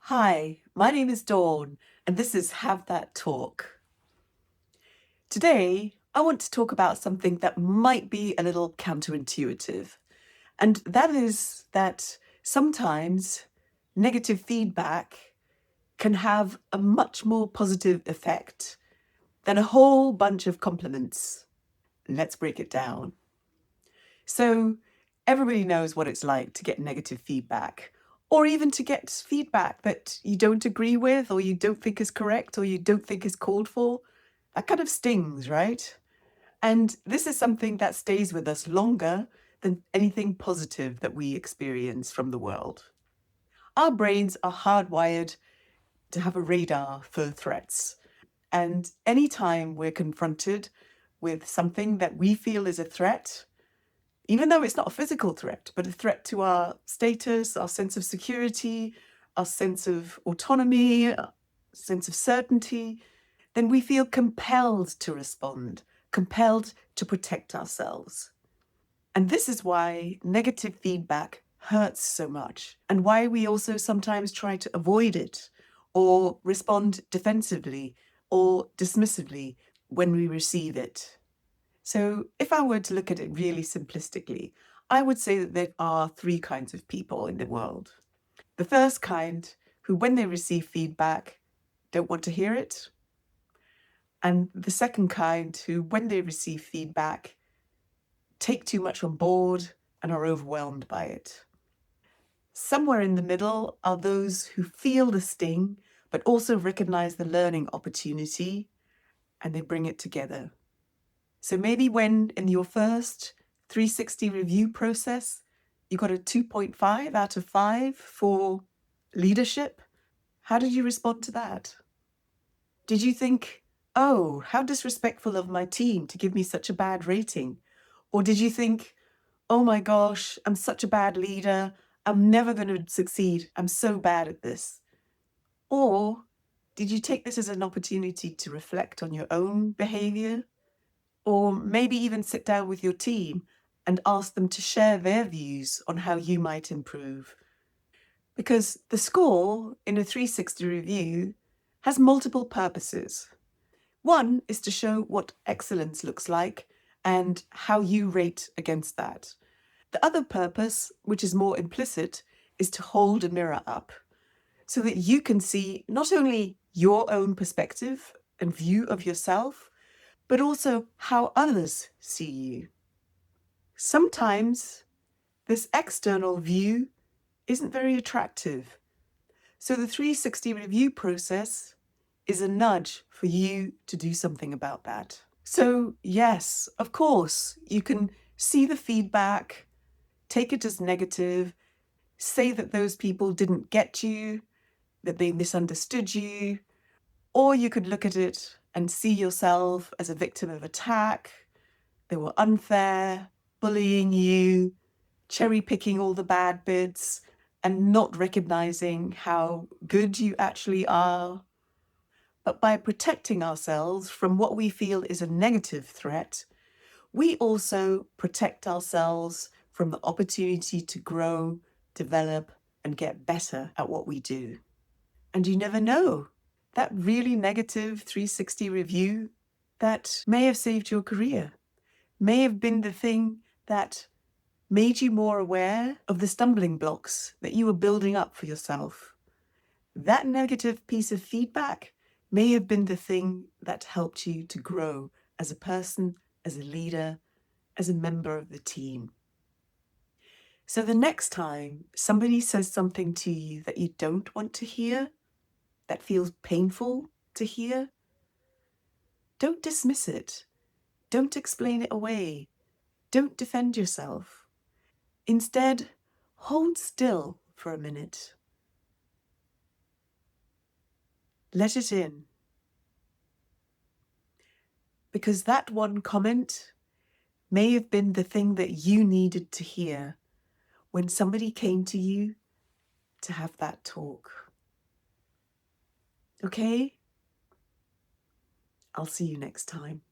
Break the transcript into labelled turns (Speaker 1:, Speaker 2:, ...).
Speaker 1: Hi, my name is Dawn, and this is Have That Talk. Today, I want to talk about something that might be a little counterintuitive, and that is that sometimes negative feedback can have a much more positive effect than a whole bunch of compliments. Let's break it down. So, everybody knows what it's like to get negative feedback, or even to get feedback that you don't agree with, or you don't think is correct, or you don't think is called for. That kind of stings, right? And this is something that stays with us longer than anything positive that we experience from the world. Our brains are hardwired to have a radar for threats. And anytime we're confronted with something that we feel is a threat, even though it's not a physical threat, but a threat to our status, our sense of security, our sense of autonomy, our sense of certainty, then we feel compelled to respond, compelled to protect ourselves. And this is why negative feedback hurts so much, and why we also sometimes try to avoid it or respond defensively or dismissively when we receive it. So, if I were to look at it really simplistically, I would say that there are three kinds of people in the world. The first kind, who, when they receive feedback, don't want to hear it. And the second kind, who, when they receive feedback, take too much on board and are overwhelmed by it. Somewhere in the middle are those who feel the sting, but also recognize the learning opportunity and they bring it together. So maybe when in your first 360 review process, you got a 2.5 out of 5 for leadership, how did you respond to that? Did you think, oh, how disrespectful of my team to give me such a bad rating? Or did you think, oh my gosh, I'm such a bad leader. I'm never going to succeed. I'm so bad at this. Or did you take this as an opportunity to reflect on your own behavior? Or maybe even sit down with your team and ask them to share their views on how you might improve. Because the score in a 360 review has multiple purposes. One is to show what excellence looks like and how you rate against that. The other purpose, which is more implicit, is to hold a mirror up so that you can see not only your own perspective and view of yourself, but also how others see you. Sometimes this external view isn't very attractive. So the 360 review process is a nudge for you to do something about that. So, yes, of course, you can see the feedback, take it as negative, say that those people didn't get you, that they misunderstood you, or you could look at it and see yourself as a victim of attack. They were unfair, bullying you, cherry picking all the bad bits, and not recognizing how good you actually are. But by protecting ourselves from what we feel is a negative threat, we also protect ourselves from the opportunity to grow, develop, and get better at what we do. And you never know. That really negative 360 review that may have saved your career, may have been the thing that made you more aware of the stumbling blocks that you were building up for yourself. That negative piece of feedback may have been the thing that helped you to grow as a person, as a leader, as a member of the team. So the next time somebody says something to you that you don't want to hear, that feels painful to hear, don't dismiss it. Don't explain it away. Don't defend yourself. Instead, hold still for a minute. Let it in. Because that one comment may have been the thing that you needed to hear when somebody came to you to have that talk. Okay? I'll see you next time.